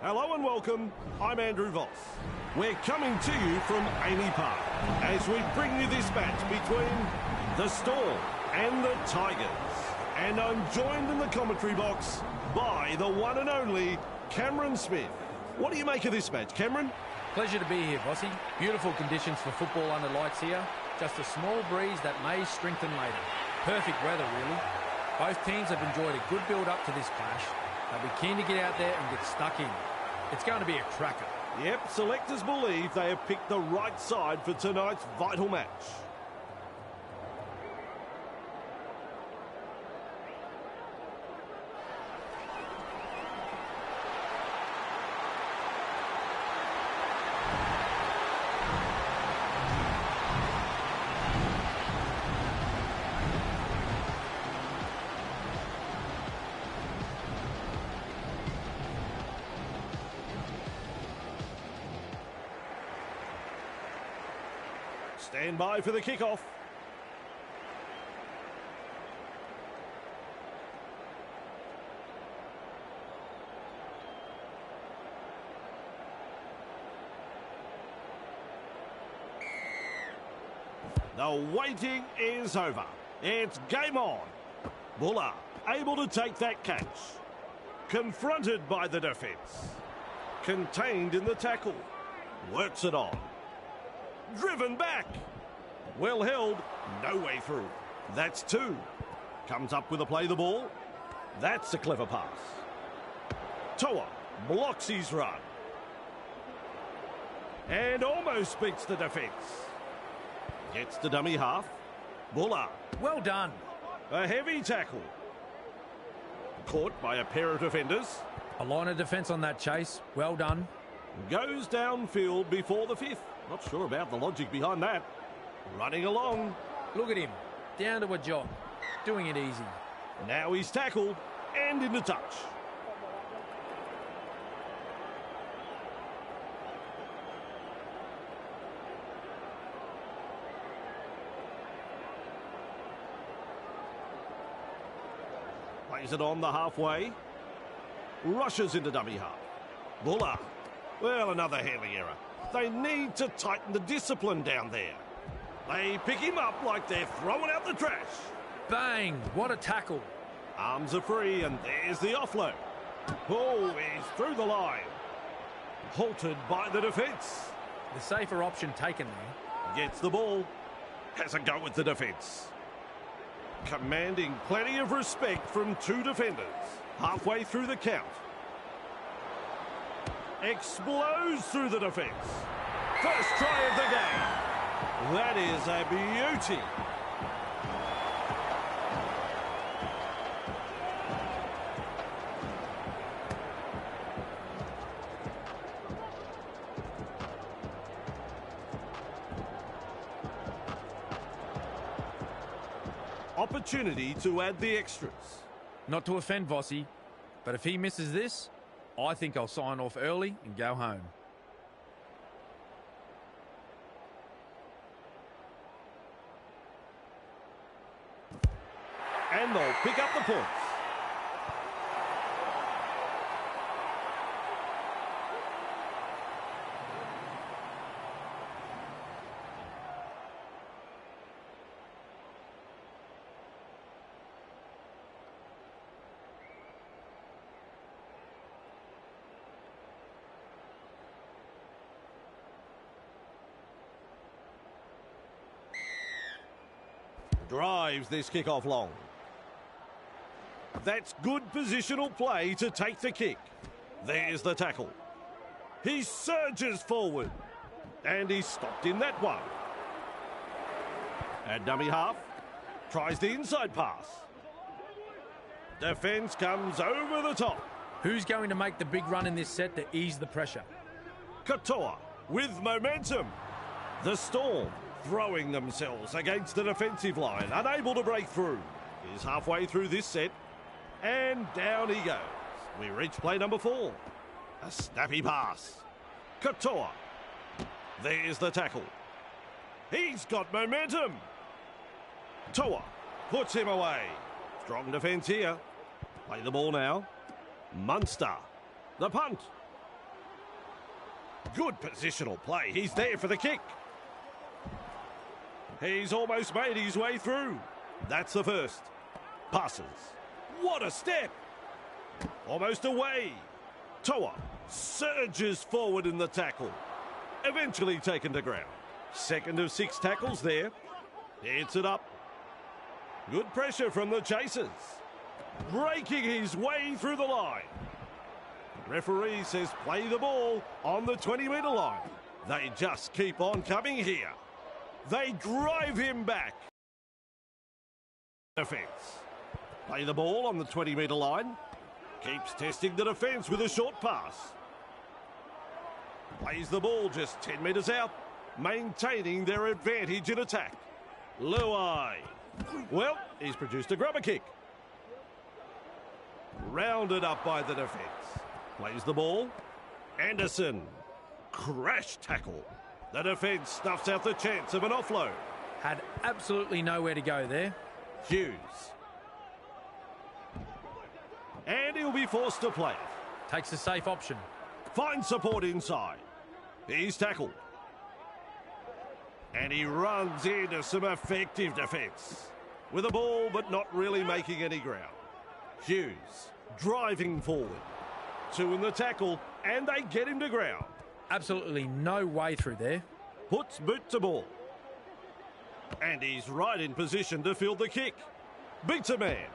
Hello and welcome, I'm Andrew Voss. We're coming to you from Amy Park as we bring you this match between the Storm and the Tigers. And I'm joined in the commentary box by the one and only Cameron Smith. What do you make of this match, Cameron? Pleasure to be here, Bossy. Beautiful conditions for football under lights here. Just a small breeze that may strengthen later. Perfect weather, really. Both teams have enjoyed a good build-up to this clash. They'll be keen to get out there and get stuck in. It's going to be a cracker. Yep, selectors believe they have picked the right side for tonight's vital match. Stand by for the kickoff. The waiting is over. It's game on. Buller able to take that catch. Confronted by the defence. Contained in the tackle. Works it on. Driven back. Well held. No way through. That's two. Comes up with a play the ball. That's a clever pass. Toa blocks his run. And almost beats the defence. Gets the dummy half. Buller. Well done. A heavy tackle. Caught by a pair of defenders. A line of defence on that chase. Well done. Goes downfield before the fifth. Not sure about the logic behind that. Running along. Look at him. Down to a jog. Doing it easy. Now he's tackled and into touch. Plays it on the halfway. Rushes into dummy half. Buller. Well, another handling error. They need to tighten the discipline down there. They pick him up like they're throwing out the trash. Bang! What a tackle. Arms are free and there's the offload. Oh, he's through the line. Halted by the defence. The safer option taken there. Gets the ball. Has a go at the defence. Commanding plenty of respect from two defenders. Halfway through the count. Explodes through the defence. First try of the game. That is a beauty. Opportunity to add the extras. Not to offend Vossi, but if he misses this, I think I'll sign off early and go home. And they'll pick up the points. Drives this kickoff long. That's good positional play to take the kick. There's the tackle. He surges forward. And he's stopped in that one. At dummy half. Tries the inside pass. Defence comes over the top. Who's going to make the big run in this set to ease the pressure? Katoa with momentum. The Storm throwing themselves against the defensive line, unable to break through. He's halfway through this set, and down he goes. We reach play number 4. A snappy pass. Katoa. There's the tackle. He's got momentum. Toa puts him away. Strong defence here. Play the ball now. Munster. The punt. Good positional play. He's there for the kick. He's almost made his way through. That's the first. Passes. What a step. Almost away. Toa surges forward in the tackle. Eventually taken to ground. Second of 6 tackles there. Hits it up. Good pressure from the chasers. Breaking his way through the line. Referee says play the ball on the 20-metre line. They just keep on coming here. They drive him back. Defence. Play the ball on the 20-metre line. Keeps testing the defence with a short pass. Plays the ball just 10 metres out, maintaining their advantage in attack. Luai. Well, he's produced a grubber kick. Rounded up by the defence. Plays the ball. Anderson. Crash tackle. The defence stuffs out the chance of an offload. Had absolutely nowhere to go there. Hughes. And he'll be forced to play it. Takes the safe option. Finds support inside. He's tackled. And he runs into some effective defence. With the ball, but not really making any ground. Hughes driving forward. 2 in the tackle, and they get him to ground. Absolutely no way through there. Puts boot to ball. And he's right in position to field the kick. Beats a man.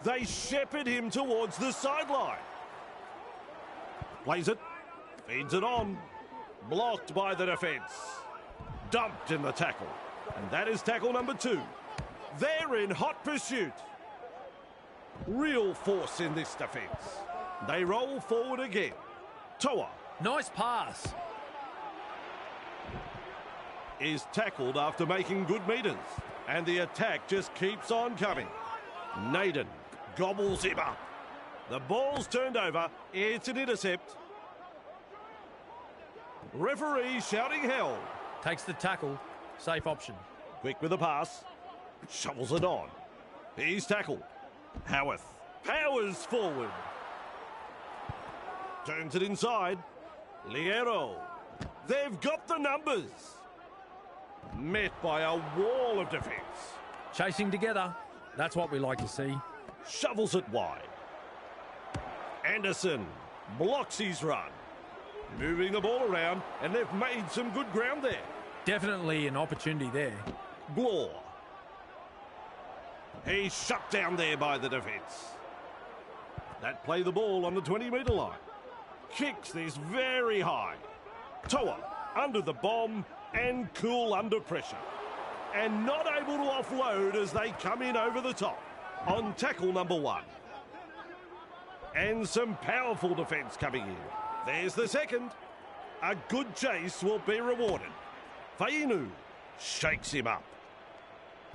They shepherd him towards the sideline. Plays it. Feeds it on. Blocked by the defence. Dumped in the tackle. And that is tackle number 2. They're in hot pursuit. Real force in this defence. They roll forward again. Toa. Nice pass. Is tackled after making good metres. And the attack just keeps on coming. Naden gobbles him up. The ball's turned over. It's an intercept. Referee shouting held. Takes the tackle. Safe option. Quick with the pass. Shovels it on. He's tackled. Howarth powers forward. Turns it inside. Liero. They've got the numbers. Met by a wall of defence. Chasing together. That's what we like to see. Shovels it wide. Anderson blocks his run. Moving the ball around, and they've made some good ground there. Definitely an opportunity there. Glor. He's shut down there by the defence. That play the ball on the 20-metre line. Kicks this very high. Toa under the bomb and cool under pressure. And not able to offload as they come in over the top on tackle number 1. And some powerful defence coming in. There's the second. A good chase will be rewarded. Fainu shakes him up.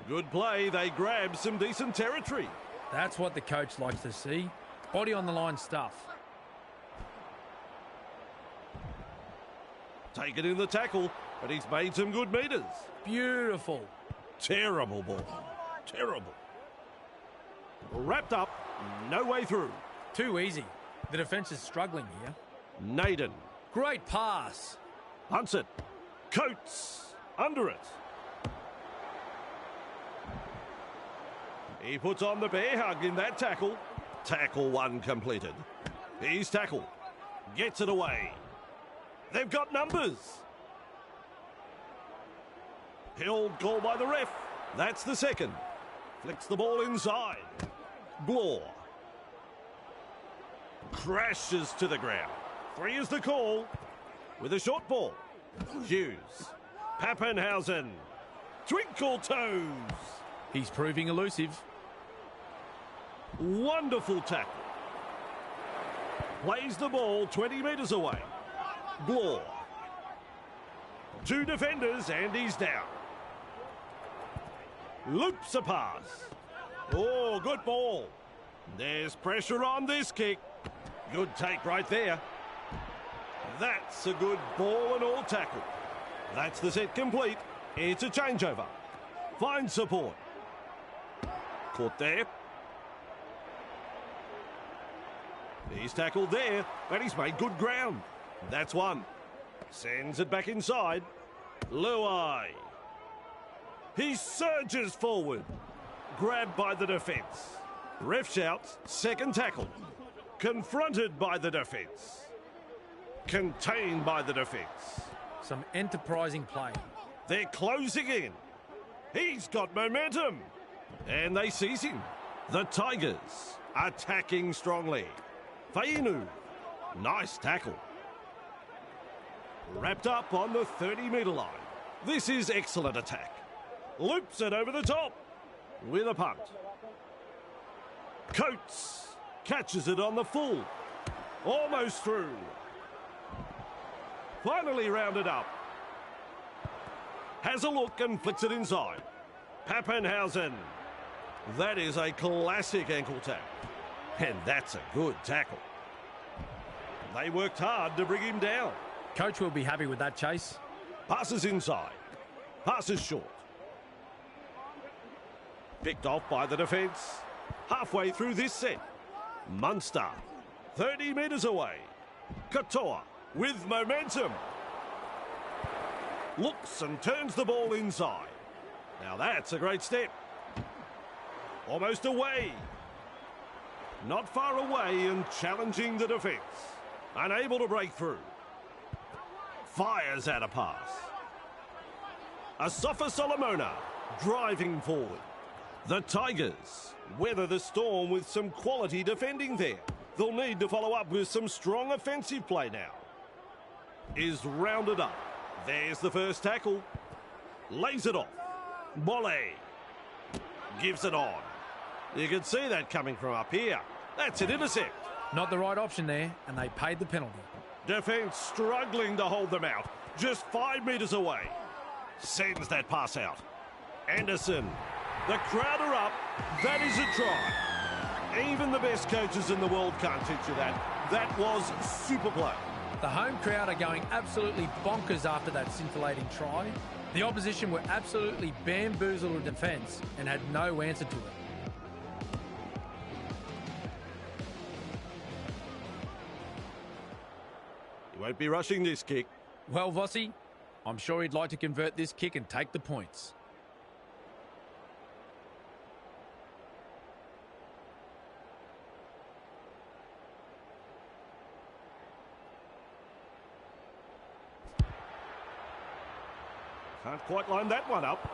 Good play. They grab some decent territory. That's what the coach likes to see. Body on the line stuff. Taken in the tackle, but he's made some good metres. Beautiful. Terrible ball. Terrible. Wrapped up. No way through. Too easy. The defence is struggling here. Naden. Great pass. Hunts it. Coates. Under it. He puts on the bear hug in that tackle. Tackle 1 completed. He's tackled. Gets it away. They've got numbers. Held goal by the ref. That's the second. Flicks the ball inside. Glor. Crashes to the ground. 3 is the call. With a short ball. Hughes. Pappenhausen. Twinkle toes. He's proving elusive. Wonderful tackle. Plays the ball 20 metres away. Glor. 2 defenders and he's down. Loops a pass. Oh, good ball. There's pressure on this kick. Good take right there. That's a good ball and all tackle. That's the set complete. It's a changeover. Finds support. Caught there. He's tackled there, but he's made good ground. That's one. Sends it back inside. Luai. He surges forward. Grabbed by the defence. Ref shouts, second tackle. Confronted by the defence. Contained by the defence. Some enterprising play. They're closing in. He's got momentum. And they seize him. The Tigers attacking strongly. Fainu. Nice tackle. Wrapped up on the 30-metre line. This is excellent attack. Loops it over the top. With a punt. Coates catches it on the full. Almost through. Finally rounded up. Has a look and flicks it inside. Pappenhausen. That is a classic ankle tap. And that's a good tackle. They worked hard to bring him down. Coach will be happy with that chase. Passes inside. Passes short. Picked off by the defence. Halfway through this set. Munster. 30 metres away. Katoa with momentum. Looks and turns the ball inside. Now that's a great step. Almost away. Not far away and challenging the defence. Unable to break through. Fires out a pass. Asafa Solomona driving forward. The Tigers weather the storm with some quality defending there. They'll need to follow up with some strong offensive play now. Is rounded up. There's the first tackle. Lays it off. Bolle gives it on. You can see that coming from up here. That's an intercept. Not the right option there, and they paid the penalty. Defence struggling to hold them out. Just 5 metres away. Sends that pass out. Anderson. The crowd are up. That is a try. Even the best coaches in the world can't teach you that. That was super play. The home crowd are going absolutely bonkers after that scintillating try. The opposition were absolutely bamboozled in defence and had no answer to it. He won't be rushing this kick. Well, Vossi, I'm sure he'd like to convert this kick and take the points. Can't quite line that one up.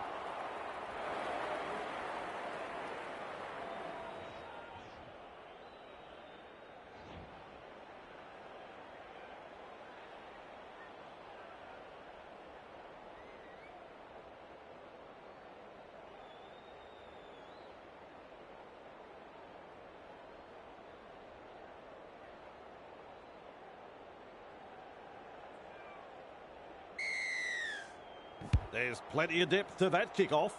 There's plenty of depth to that kickoff.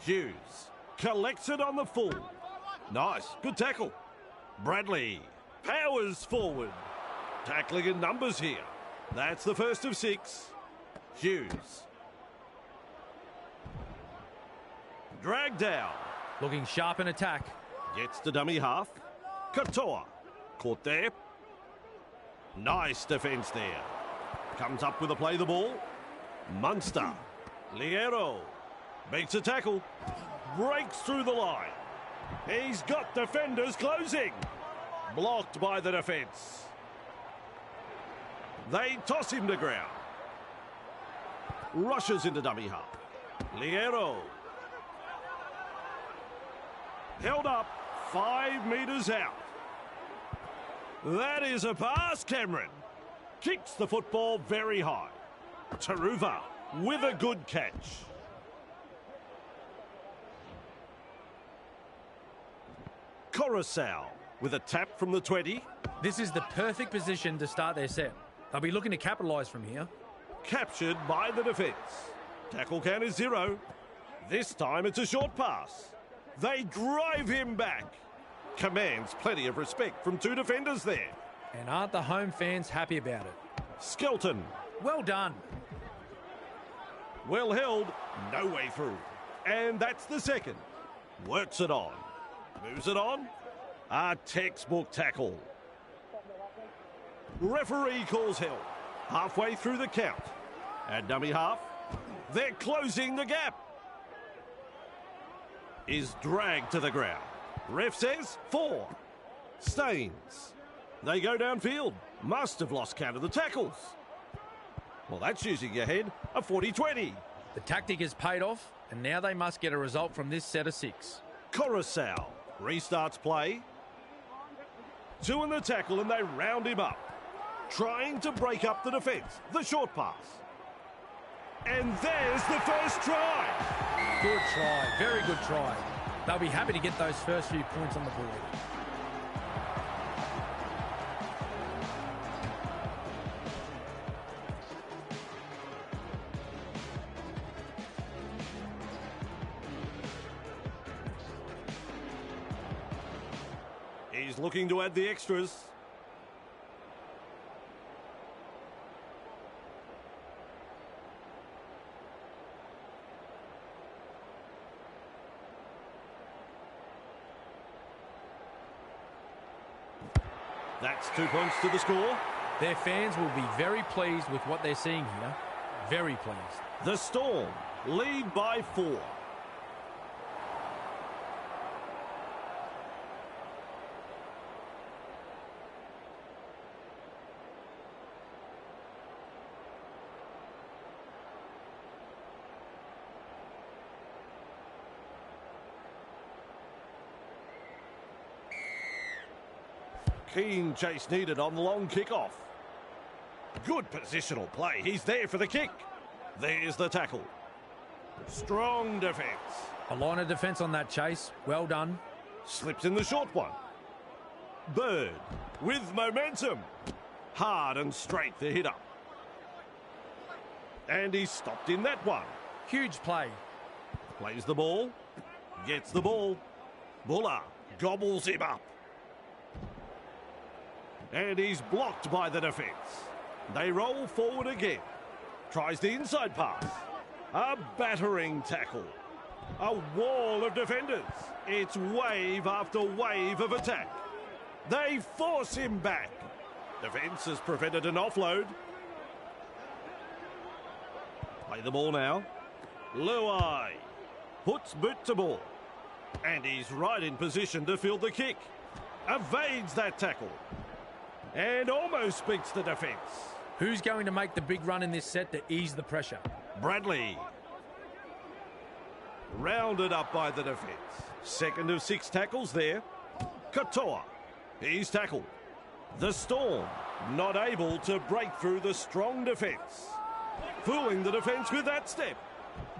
Hughes collects it on the full. Nice, good tackle. Bradley powers forward. Tackling in numbers here. That's the first of 6. Hughes. Dragged down. Looking sharp in attack. Gets to dummy half. Katoa. Caught there. Nice defence there. Comes up with a play the ball. Munster. Liero. Makes a tackle. Breaks through the line. He's got defenders closing. Blocked by the defence. They toss him to ground. Rushes into dummy half. Liero. Held up 5 metres out. That is a pass, Cameron. Kicks the football very high. Taruva with a good catch. Coruscant with a tap from the 20. This is the perfect position to start their set. They'll be looking to capitalise from here. Captured by the defence. Tackle count is 0. This time it's a short pass. They drive him back. Commands plenty of respect from 2 defenders there. And aren't the home fans happy about it? Skelton. Well done. Well held. No way through. And that's the second. Works it on. Moves it on. A textbook tackle. Referee calls help. Halfway through the count. At dummy half, they're closing the gap. Is dragged to the ground. Ref says 4. Staines. They go downfield. Must have lost count of the tackles. Well, that's using your head. A 40-20. The tactic has paid off, and now they must get a result from this set of 6. Coruscant restarts play. 2 in the tackle, and they round him up. Trying to break up the defence. The short pass. And there's the first try. Good try. Very good try. They'll be happy to get those first few points on the board. He's looking to add the extras. That's 2 points to the score. Their fans will be very pleased with what they're seeing here. Very pleased. The Storm lead by 4. Keen chase needed on the long kickoff. Good positional play. He's there for the kick. There's the tackle. Strong defence. A line of defence on that chase. Well done. Slips in the short one. Bird with momentum. Hard and straight the hitter. And he's stopped in that one. Huge play. Plays the ball. Gets the ball. Buller gobbles him up. And he's blocked by the defence. They roll forward again. Tries the inside pass. A battering tackle. A wall of defenders. It's wave after wave of attack. They force him back. Defence has prevented an offload. Play the ball now. Luai puts boot to ball. And he's right in position to field the kick. Evades that tackle. And almost beats the defence. Who's going to make the big run in this set to ease the pressure? Bradley. Rounded up by the defence. Second of 6 tackles there. Katoa. He's tackled. The Storm not able to break through the strong defence. Fooling the defence with that step.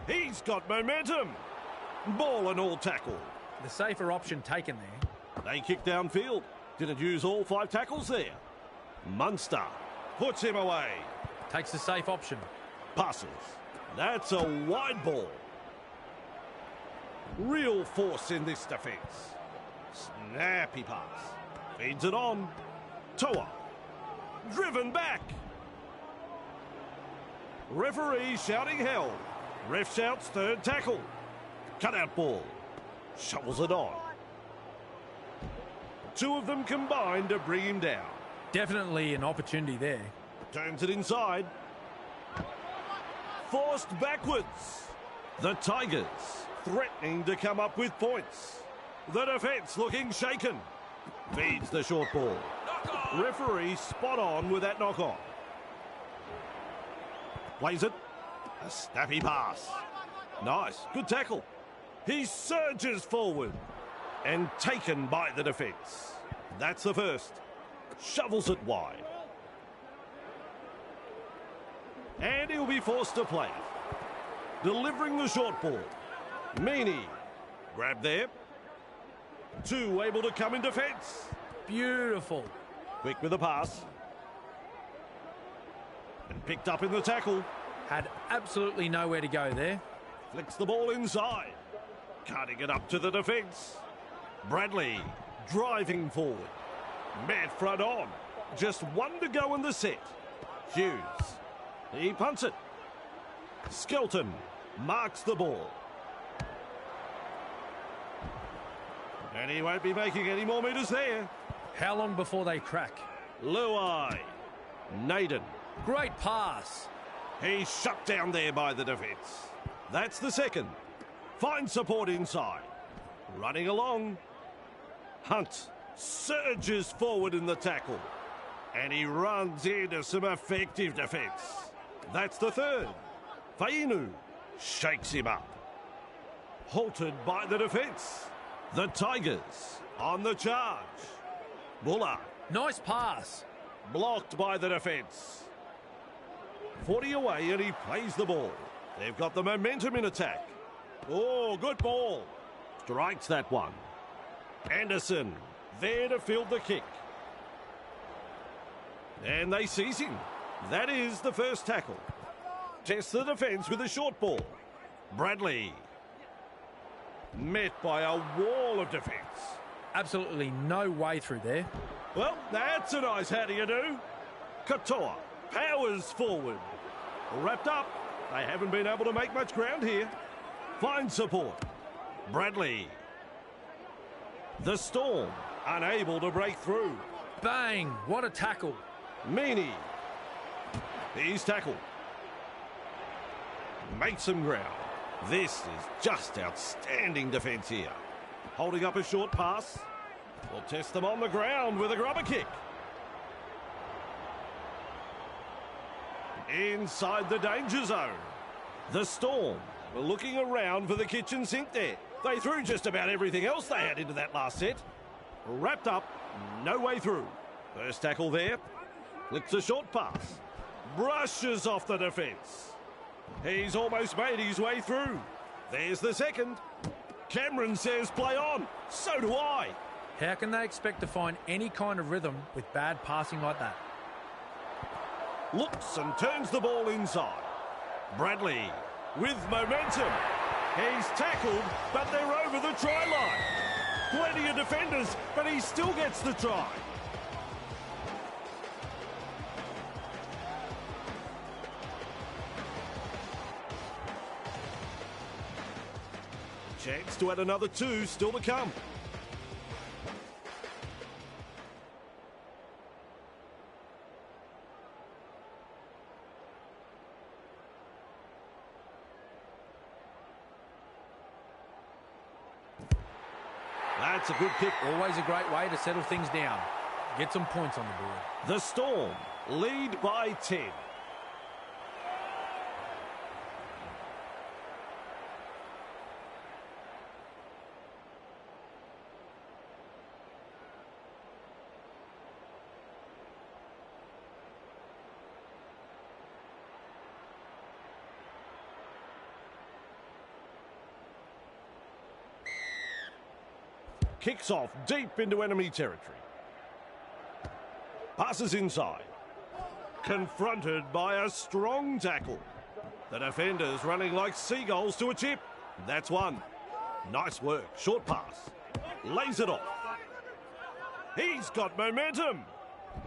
He's got momentum. Ball and all tackle. The safer option taken there. They kick downfield. Didn't use all 5 tackles there. Munster puts him away. Takes the safe option. Passes. That's a wide ball. Real force in this defence. Snappy pass. Feeds it on. Toa. Driven back. Referee shouting hell. Ref shouts third tackle. Cutout ball. Shovels it on. 2 of them combined to bring him down. Definitely an opportunity there. Turns it inside. Forced backwards. The Tigers threatening to come up with points. The defence looking shaken. Feeds the short ball. Referee spot on with that knock on. Plays it. A snappy pass. Nice. Good tackle. He surges forward. And taken by the defence. That's the first. Shovels it wide. And he'll be forced to play it. Delivering the short ball. Meany. Grab there. 2 able to come in defence. Beautiful. Quick with the pass. And picked up in the tackle. Had absolutely nowhere to go there. Flicks the ball inside. Carting it up to the defence. Bradley driving forward. Mad front on. Just 1 to go in the set. Hughes. He punts it. Skelton marks the ball. And he won't be making any more metres there. How long before they crack? Luai Naden. Great pass. He's shut down there by the defence. That's the second. Finds support inside. Running along. Hunt surges forward in the tackle. And he runs into some effective defence. That's the third. Fainu shakes him up. Halted by the defence. The Tigers on the charge. Buller. Nice pass. Blocked by the defence. 40 away and he plays the ball. They've got the momentum in attack. Oh, good ball. Strikes that one. Anderson there to field the kick. And they seize him. That is the first tackle. Tests the defence with a short ball. Bradley. Met by a wall of defence. Absolutely no way through there. Well, that's a nice how do you do. Katoa powers forward. Wrapped up. They haven't been able to make much ground here. Finds support. Bradley. The Storm unable to break through. Bang! What a tackle. Meany. He's tackled. Makes some ground. This is just outstanding defence here. Holding up a short pass. Will test them on the ground with a grubber kick. Inside the danger zone. The Storm were looking around for the kitchen sink there. They threw just about everything else they had into that last set. Wrapped up, no way through. First tackle there. Flicks a short pass. Brushes off the defence. He's almost made his way through. There's the second. Cameron says play on. So do I. How can they expect to find any kind of rhythm with bad passing like that? Looks and turns the ball inside. Bradley with momentum. He's tackled, but they're over the try line. Plenty of defenders, but he still gets the try. Chance to add another two still to come. That's a good kick. Always a great way to settle things down. Get some points on the board. The Storm lead by 10. Kicks off deep into enemy territory. Passes inside. Confronted by a strong tackle. The defenders running like seagulls to a chip. That's one. Nice work. Short pass. Lays it off. He's got momentum.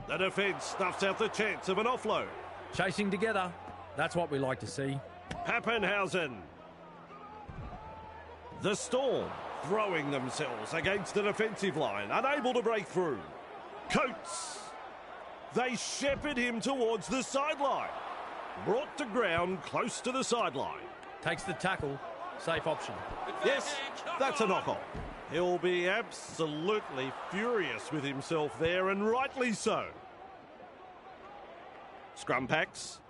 The defence snuffs out the chance of an offload. Chasing together. That's what we like to see. Pappenhausen. The Storm throwing themselves against the defensive line, unable to break through. Coates. They shepherd him towards the sideline. Brought to ground close to the sideline. Takes the tackle. Safe option. Yes, that's a knock-on. He'll be absolutely furious with himself there, and rightly so. Scrum packs.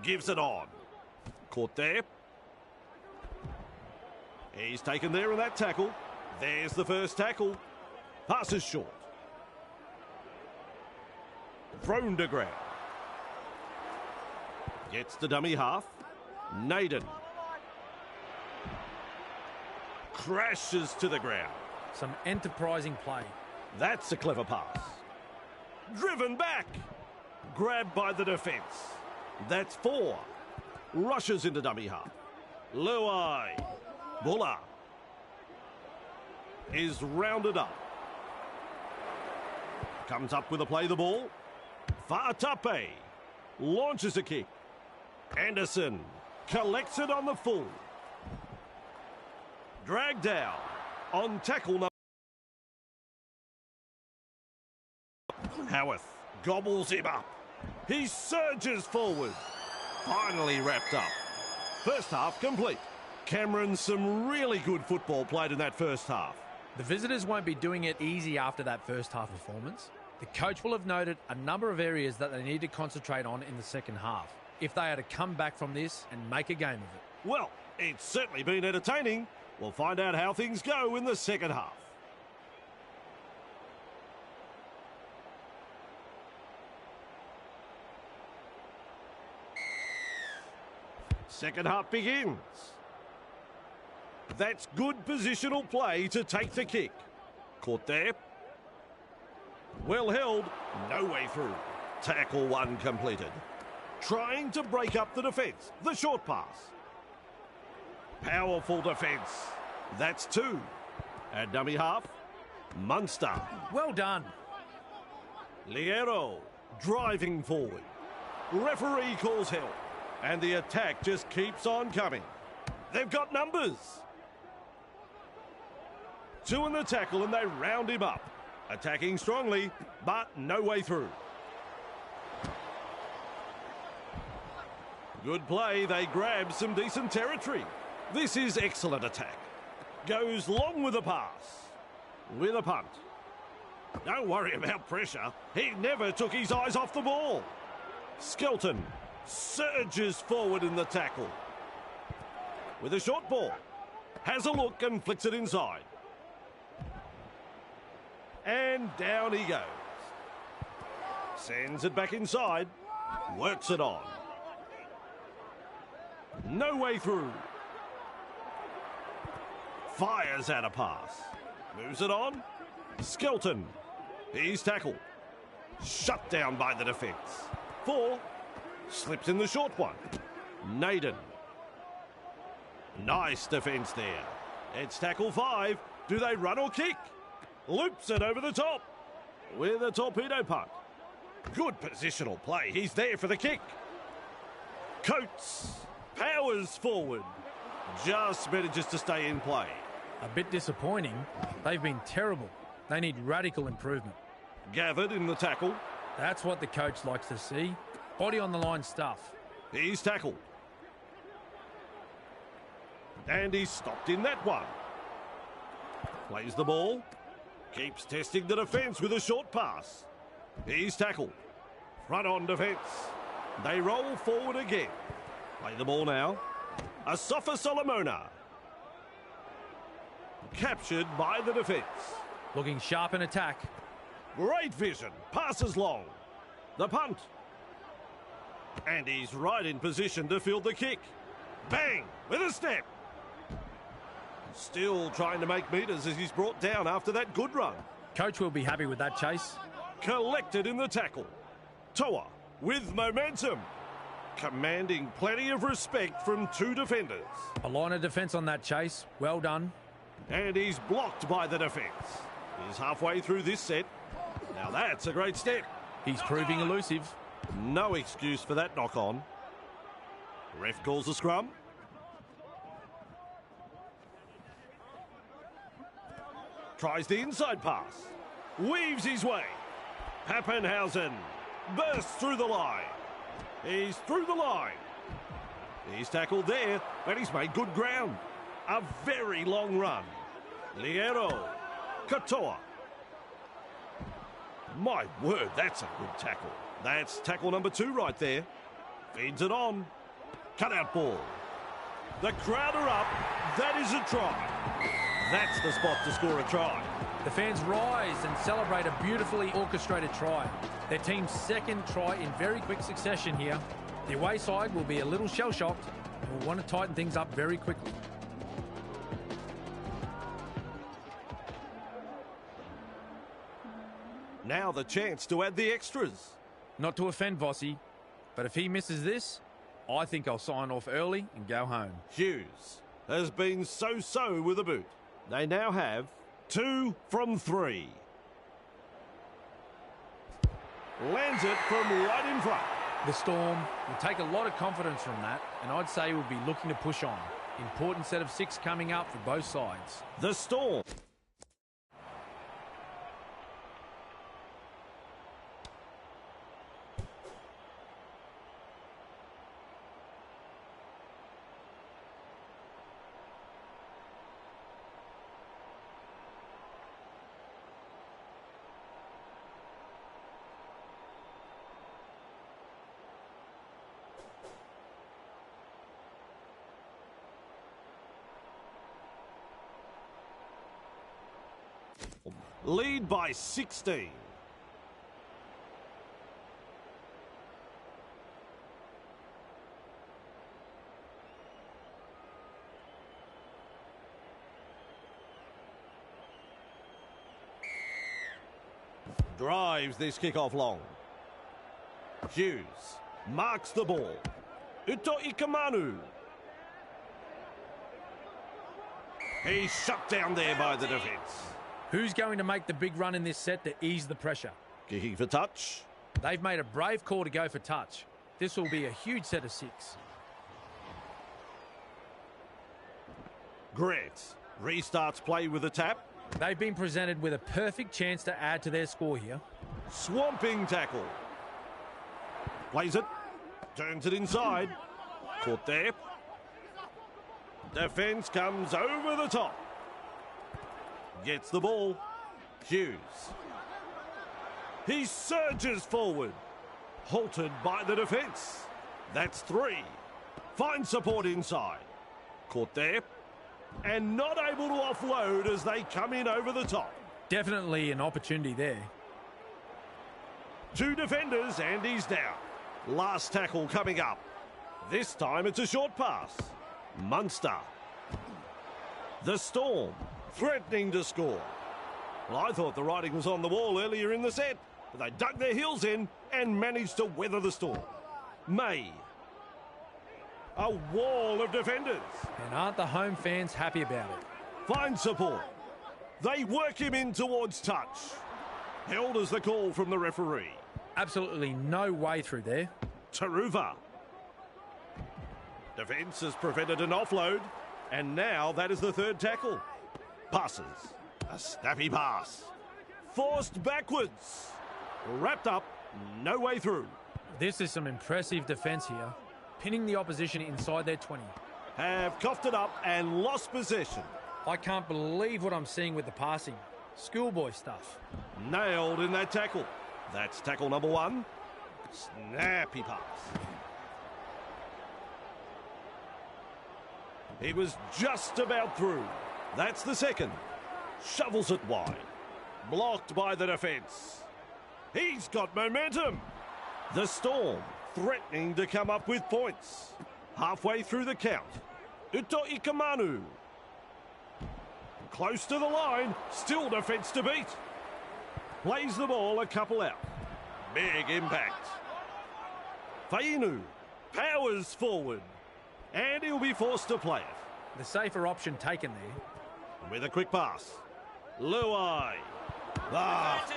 Gives it on. Caught there. He's taken there in that tackle. There's the first tackle. Passes short. Thrown to ground. Gets the dummy half. Naden. Crashes to the ground. Some enterprising play. That's a clever pass. Driven back. Grabbed by the defence. That's 4. Rushes into dummy half. Luai. Buller is rounded up. Comes up with a play the ball. Fa'atape launches a kick. Anderson collects it on the full. Dragged down on tackle number Howarth gobbles him up. He surges forward. Finally wrapped up. First half complete. Cameron, some really good football played in that first half. The visitors won't be doing it easy after that first half performance. The coach will have noted a number of areas that they need to concentrate on in the second half if they are to come back from this and make a game of it. Well, it's certainly been entertaining. We'll find out how things go in the second half. Second half begins. That's good positional play to take the kick. Caught there. Well held. No way through. Tackle one completed. Trying to break up the defence. The short pass. Powerful defence. That's two. And dummy half. Munster. Well done. Liero driving forward. Referee calls help. And the attack just keeps on coming. They've got numbers. Two in the tackle and they round him up. Attacking strongly, but no way through. Good play, they grab some decent territory. This is excellent attack. Goes long with a pass. With a punt. Don't worry about pressure. He never took his eyes off the ball. Skelton surges forward in the tackle. With a short ball. Has a look and flicks it inside. And down he goes. Sends it back inside. Works it on. No way through. Fires out a pass. Moves it on. Skelton. He's tackled. Shut down by the defence. 4. Slips in the short one. Naden. Nice defence there. It's tackle 5. Do they run or kick? Loops it over the top. With a torpedo punt. Good positional play. He's there for the kick. Coates powers forward. Just manages to stay in play. A bit disappointing. They've been terrible. They need radical improvement. Gathered in the tackle. That's what the coach likes to see. Body on the line stuff. He's tackled. And he's stopped in that one. Plays the ball. Keeps testing the defence with a short pass. He's tackled. Front on defence. They roll forward again. Play the ball now. Asafa Solomona. Captured by the defence. Looking sharp in attack. Great vision. Passes long. The punt. And he's right in position to field the kick. Bang! With a step. Still trying to make metres as he's brought down after that good run. Coach will be happy with that chase. Collected in the tackle. Toa with momentum. Commanding plenty of respect from two defenders. A line of defence on that chase. Well done. And he's blocked by the defence. He's halfway through this set. Now that's a great step. He's proving elusive. No excuse for that knock on. Ref calls a scrum. Tries the inside pass. Weaves his way. Pappenhausen bursts through the line. He's through the line. He's tackled there, but he's made good ground. A very long run. Liero. Katoa. My word, that's a good tackle. That's tackle number 2 right there. Feeds it on. Cutout ball. The crowd are up. That is a try. That's the spot to score a try. The fans rise and celebrate a beautifully orchestrated try. Their team's second try in very quick succession here. The away side will be a little shell-shocked and will want to tighten things up very quickly. Now the chance to add the extras. Not to offend Vossi, but if he misses this, I think I'll sign off early and go home. Hughes has been so-so with a boot. They now have 2 from 3. Lands it from right in front. The Storm will take a lot of confidence from that, and I'd say we'll be looking to push on. Important set of 6 coming up for both sides. The Storm. Lead by 16. Drives this kickoff long. Hughes marks the ball. Uto Ikamanu. He's shut down there by the defence. Who's going to make the big run in this set to ease the pressure? Kicking for touch. They've made a brave call to go for touch. This will be a huge set of 6. Grant restarts play with a tap. They've been presented with a perfect chance to add to their score here. Swamping tackle. Plays it. Turns it inside. Caught there. Defence comes over the top. Gets the ball. Hughes. He surges forward. Halted by the defence. That's 3. Finds support inside. Caught there. And not able to offload as they come in over the top. Definitely an opportunity there. 2 defenders and he's down. Last tackle coming up. This time it's a short pass. Munster. The Storm threatening to score. Well, I thought the writing was on the wall earlier in the set, but they dug their heels in and managed to weather the storm. May. A wall of defenders. And aren't the home fans happy about it? Finds support. They work him in towards touch. Held as the call from the referee. Absolutely no way through there. Taruva. Defence has prevented an offload, and now that is the 3rd tackle. Passes. A snappy pass. Forced backwards. Wrapped up. No way through. This is some impressive defence here. Pinning the opposition inside their 20. Have coughed it up and lost possession. I can't believe what I'm seeing with the passing. Schoolboy stuff. Nailed in that tackle. That's tackle number 1. Snappy pass. He was just about through. That's the 2nd. Shovels it wide. Blocked by the defence. He's got momentum. The Storm threatening to come up with points. Halfway through the count. Uto Ikamanu. Close to the line. Still defence to beat. Plays the ball a couple out. Big impact. Fainu powers forward. And he'll be forced to play it. The safer option taken there. With a quick pass. Luai.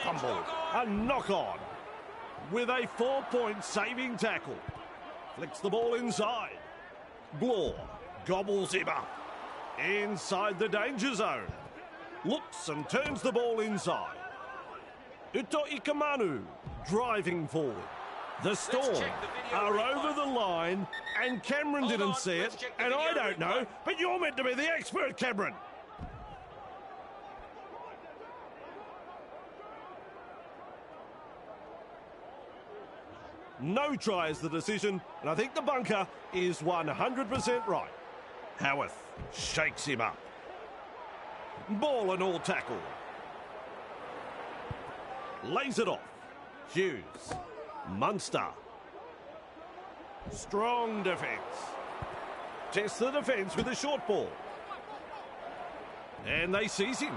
Fumble. A knock-on. With a 4-point saving tackle. Flicks the ball inside. Blore gobbles him up. Inside the danger zone. Looks and turns the ball inside. Uto Ikamanu driving forward. The Storm are over the line, and Cameron didn't see it, and I don't know, but you're meant to be the expert, Cameron. No try is the decision, and I think the bunker is 100% right. Howarth shakes him up. Ball and all tackle. Lays it off. Hughes. Munster. Strong defence. Tests the defence with a short ball. And they seize him.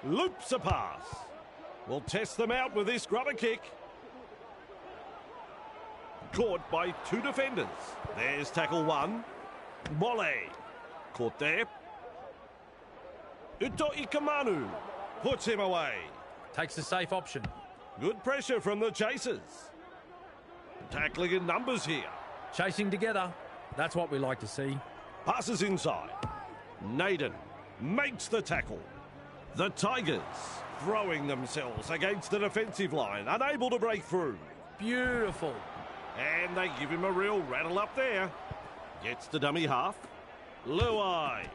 Loops a pass. Will test them out with this grubber kick. Caught by 2 defenders. There's tackle 1. Mole. Caught there. Uto Ikamanu puts him away. Takes the safe option. Good pressure from the chasers. Tackling in numbers here. Chasing together. That's what we like to see. Passes inside. Naden makes the tackle. The Tigers throwing themselves against the defensive line, unable to break through. Beautiful. And they give him a real rattle up there. Gets the dummy half. Luai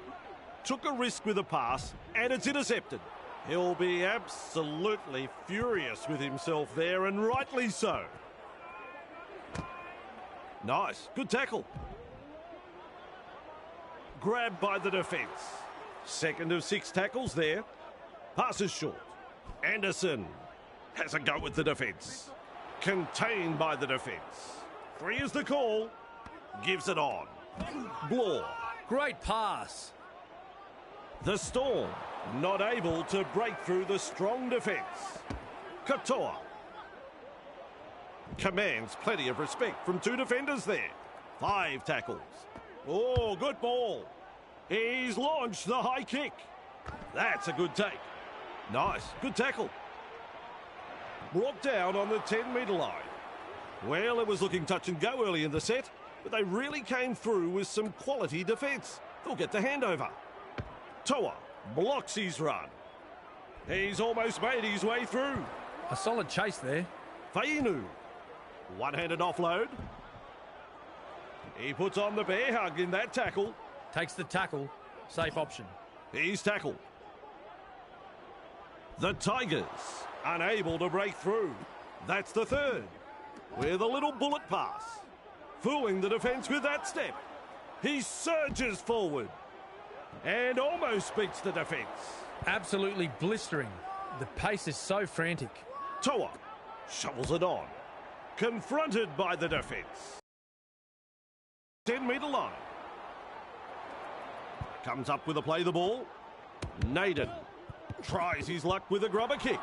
took a risk with a pass, and it's intercepted. He'll be absolutely furious with himself there, and rightly so. Nice. Good tackle. Grabbed by the defence. Second of 6 tackles there. Passes short. Anderson has a go with the defence. Contained by the defence. 3 is the call. Gives it on. Bloor. Great pass. The Storm not able to break through the strong defence. Katoa commands plenty of respect from 2 defenders there. 5 tackles. Oh, good ball. He's launched the high kick. That's a good take. Nice, good tackle. Brought down on the 10-metre line. Well, it was looking touch and go early in the set, but they really came through with some quality defence. They'll get the handover. Toa blocks his run. He's almost made his way through. A solid chase there. Fainu. One-handed offload. He puts on the bear hug in that tackle. Takes the tackle. Safe option. He's tackled. The Tigers unable to break through. That's the 3rd. With a little bullet pass. Fooling the defence with that step. He surges forward. And almost beats the defence. Absolutely blistering. The pace is so frantic. Toa shovels it on. Confronted by the defence. 10-metre line. Comes up with a play the ball. Naden tries his luck with a grubber kick.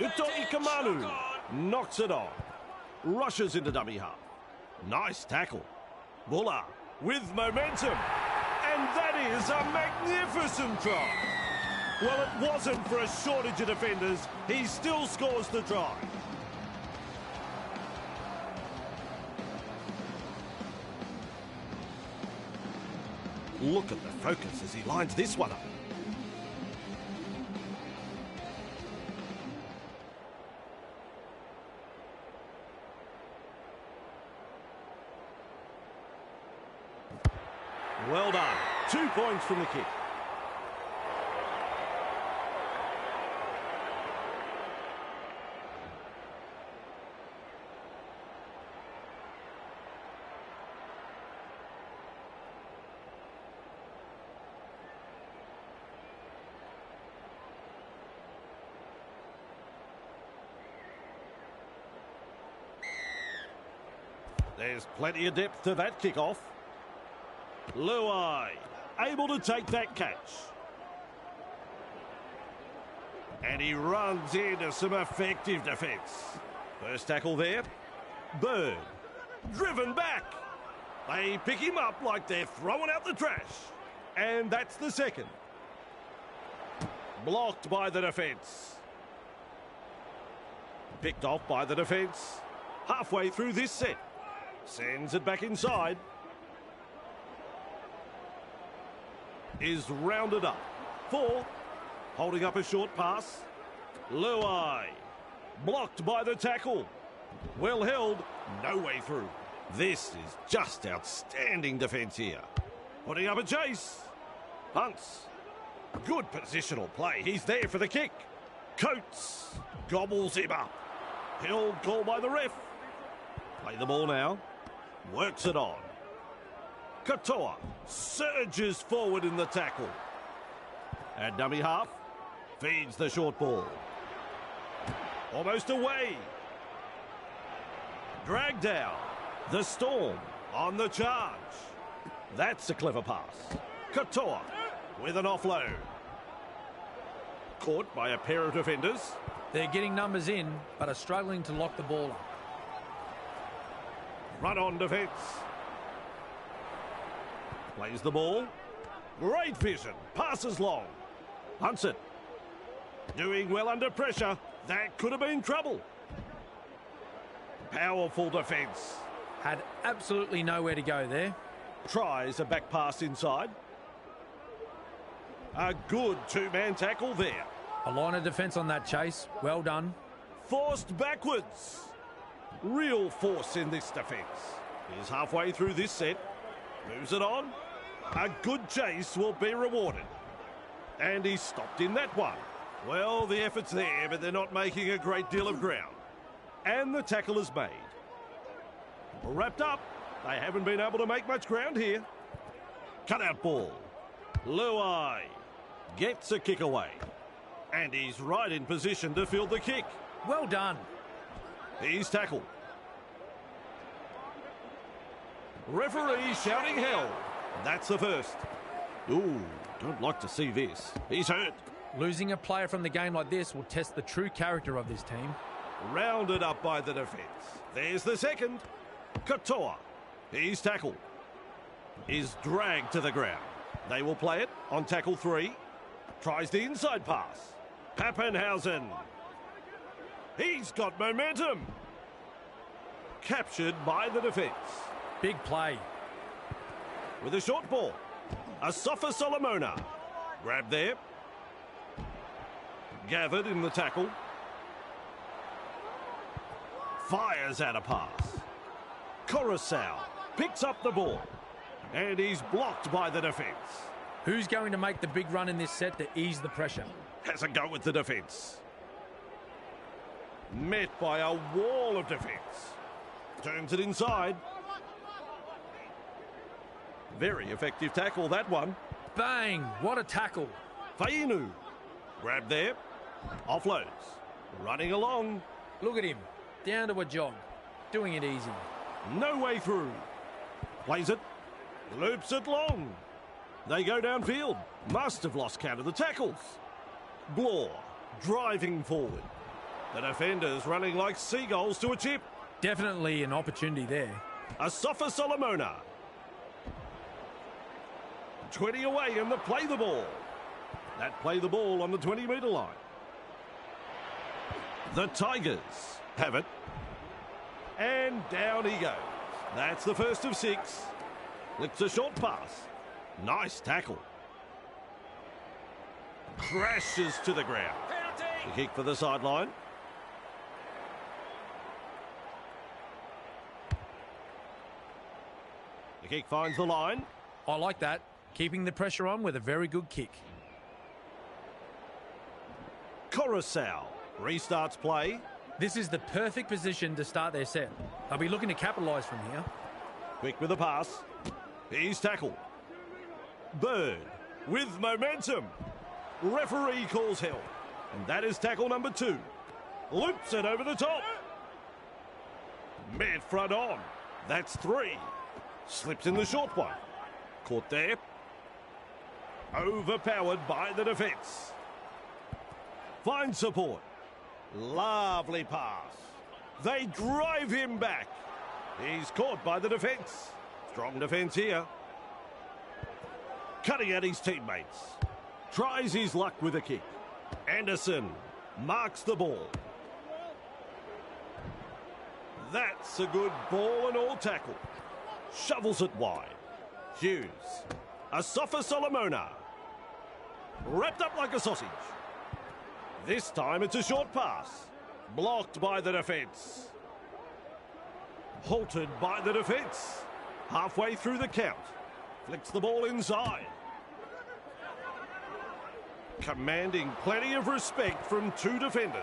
Ito Ikamanu knocks it on. Rushes into dummy half. Nice tackle. Buller with momentum. And that is a magnificent try. Well, it wasn't for a shortage of defenders. He still scores the try. Look at the focus as he lines this one up. Well done. 2 points from the kick. There's plenty of depth to that kickoff. Luai able to take that catch. And he runs into some effective defence. First tackle there. Bird driven back. They pick him up like they're throwing out the trash. And that's the second. Blocked by the defence. Picked off by the defence. Halfway through this set. Sends it back inside. Is rounded up. 4. Holding up a short pass. Luai. Blocked by the tackle. Well held. No way through. This is just outstanding defence here. Putting up a chase. Hunts. Good positional play. He's there for the kick. Coates gobbles him up. Held call by the ref. Play the ball now. Works it on. Katoa surges forward in the tackle. At dummy half. Feeds the short ball. Almost away. Dragged down. The Storm on the charge. That's a clever pass. Katoa with an offload. Caught by a pair of defenders. They're getting numbers in, but are struggling to lock the ball up. Run on defence. Plays the ball. Great vision. Passes long. Hunts it. Doing well under pressure. That could have been trouble. Powerful defence. Had absolutely nowhere to go there. Tries a back pass inside. A good 2-man tackle there. A line of defence on that chase. Well done. Forced backwards. Real force in this defence. He's halfway through this set. Moves it on. A good chase will be rewarded. And he's stopped in that one. Well, the effort's there, but they're not making a great deal of ground. And the tackle is made. Wrapped up. They haven't been able to make much ground here. Cut out ball. Luai Gets a kick away. And he's right in position to field the kick. Well done. He's tackled. Referee shouting hell. That's the first. Ooh, don't like to see this. He's hurt. Losing a player from the game like this will test the true character of this team. Rounded up by the defence. There's the second. Katoa. He's tackled. Is dragged to the ground. They will play it on tackle 3. Tries the inside pass. Pappenhausen. He's got momentum. Captured by the defence. Big play. With a short ball. Asafa Solomona. Grab there. Gathered in the tackle. Fires out a pass. Coruscant picks up the ball. And he's blocked by the defence. Who's going to make the big run in this set to ease the pressure? Has a go with the defence. Met by a wall of defence. Turns it inside. Very effective tackle, that one. Bang! What a tackle. Fainu. Grab there. Offloads. Running along. Look at him. Down to a jog. Doing it easy. No way through. Plays it. Loops it long. They go downfield. Must have lost count of the tackles. Blore driving forward. The defenders running like seagulls to a chip. Definitely an opportunity there. Asafa Solomona. 20 away and they play the ball. That play the ball on the 20-metre line. The Tigers have it. And down he goes. That's the first of 6. Flicks a short pass. Nice tackle. Crashes to the ground. The kick for the sideline. The kick finds the line. I like that. Keeping the pressure on with a very good kick. Coruscant restarts play. This is the perfect position to start their set. They'll be looking to capitalise from here. Quick with the pass. He's tackled. Bird with momentum. Referee calls help. And that is tackle number 2. Loops it over the top. Mid front on. That's 3. Slips in the short one. Caught there. Overpowered by the defence. Finds support. Lovely pass. They drive him back. He's caught by the defence. Strong defence here. Cutting at his teammates. Tries his luck with a kick. Anderson marks the ball. That's a good ball and all tackle. Shovels it wide. Hughes. Asafa Solomona. Wrapped up like a sausage. This time it's a short pass. Blocked by the defence. Halted by the defence. Halfway through the count. Flicks the ball inside. Commanding plenty of respect from 2 defenders.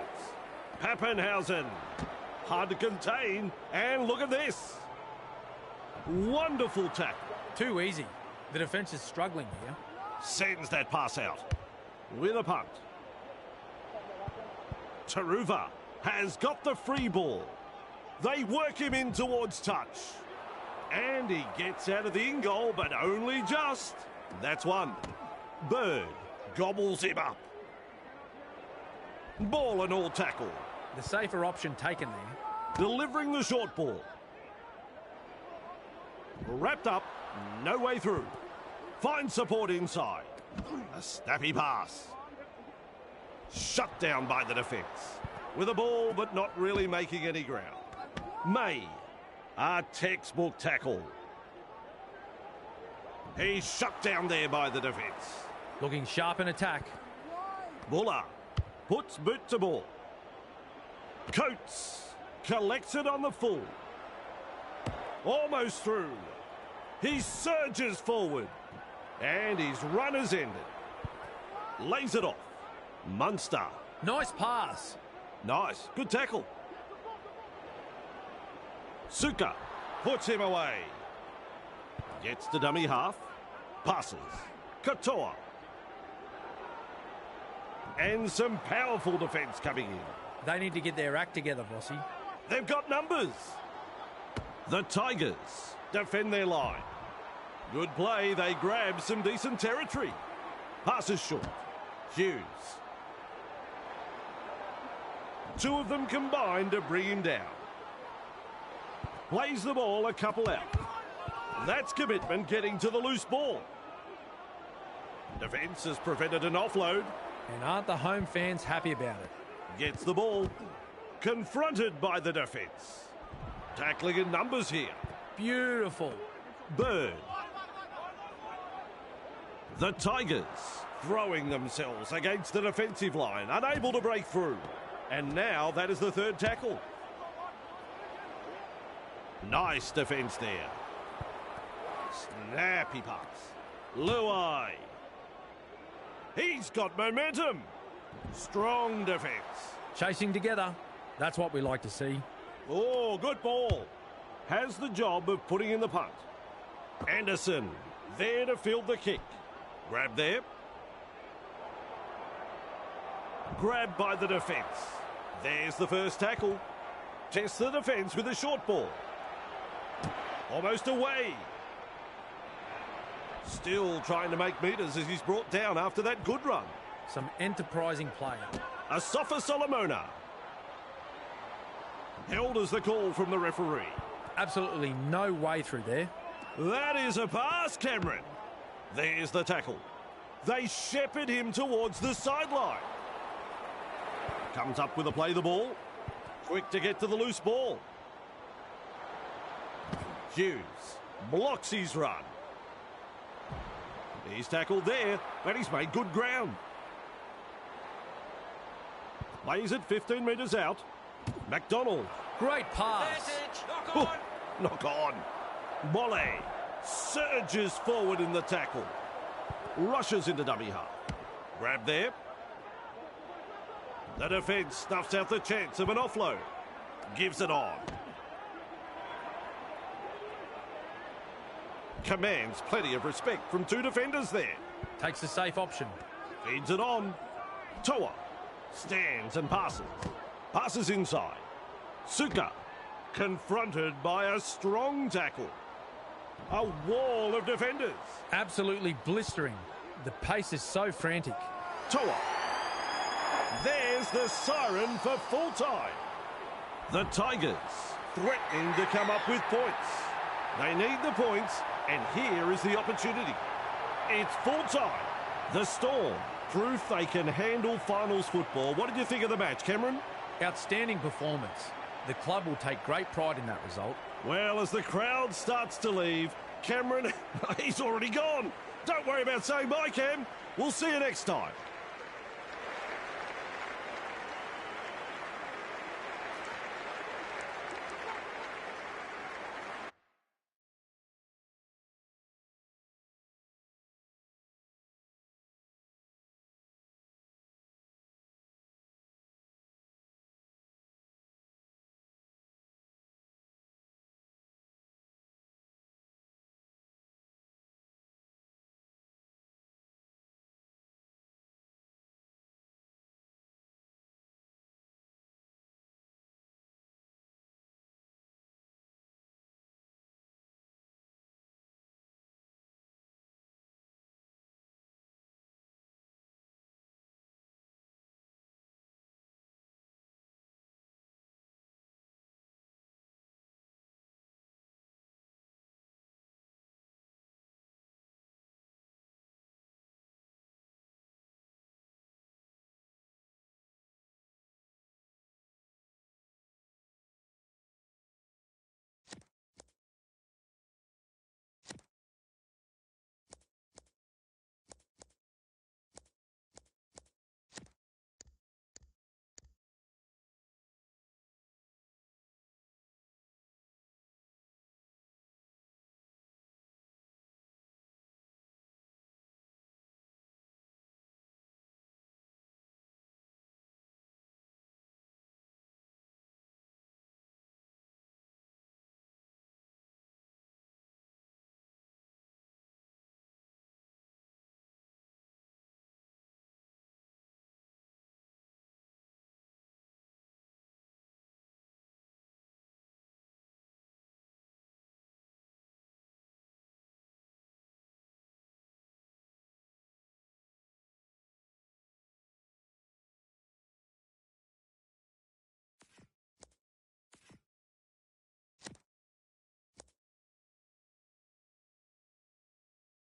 Pappenhausen. Hard to contain. And look at this. Wonderful tackle. Too easy. The defence is struggling here. Sends that pass out. With a punt. Taruva has got the free ball. They work him in towards touch. And he gets out of the in-goal, but only just. That's 1. Bird gobbles him up. Ball and all tackle. The safer option taken there. Delivering the short ball. Wrapped up, no way through. Finds support inside. A snappy pass. Shut down by the defence. With a ball, but not really making any ground. May. A textbook tackle. He's shut down there by the defence. Looking sharp in attack. Buller puts boot to ball. Coates collects it on the full. Almost through. He surges forward. And his run is ended. Lays it off. Munster. Nice pass. Nice. Good tackle. Suka puts him away. Gets to dummy half. Passes. Katoa. And some powerful defence coming in. They need to get their act together, Vossi. They've got numbers. The Tigers defend their line. Good play. They grab some decent territory. Passes short. Hughes. Two of them combined to bring him down. Plays the ball a couple out. That's commitment getting to the loose ball. Defence has prevented an offload. And aren't the home fans happy about it? Gets the ball. Confronted by the defence. Tackling in numbers here. Beautiful. Bird. The Tigers throwing themselves against the defensive line, unable to break through. And now that is the third tackle. Nice defence there. Snappy pass. Luai. He's got momentum. Strong defence. Chasing together. That's what we like to see. Oh, good ball. Has the job of putting in the punt. Anderson there to field the kick. Grab there. Grabbed by the defence. There's the first tackle. Tests the defence with a short ball. Almost away. Still trying to make metres as he's brought down after that good run. Some enterprising play. Asafa Solomona. Held as the call from the referee. Absolutely no way through there. That is a pass, Cameron. There's the tackle. They shepherd him towards the sideline. Comes up with a play the ball. Quick to get to the loose ball. Hughes blocks his run. He's tackled there, and he's made good ground. Plays it 15 metres out. McDonald. Great pass. Knock on. Molle surges forward in the tackle. Rushes into dummy half. Grab there. The defence snuffs out the chance of an offload. Gives it on. Commands plenty of respect from two defenders there. Takes the safe option. Feeds it on. Toa stands and passes. Passes inside. Suka confronted by a strong tackle. A wall of defenders. Absolutely blistering. The pace is so frantic. Toa. There's the siren for full time. The Tigers threatening to come up with points. They need the points, and here is the opportunity. It's full time. The Storm, proof they can handle finals football. What did you think of the match, Cameron? Outstanding performance. The club will take great pride in that result. Well, as the crowd starts to leave, Cameron, he's already gone. Don't worry about saying bye, Cam. We'll see you next time.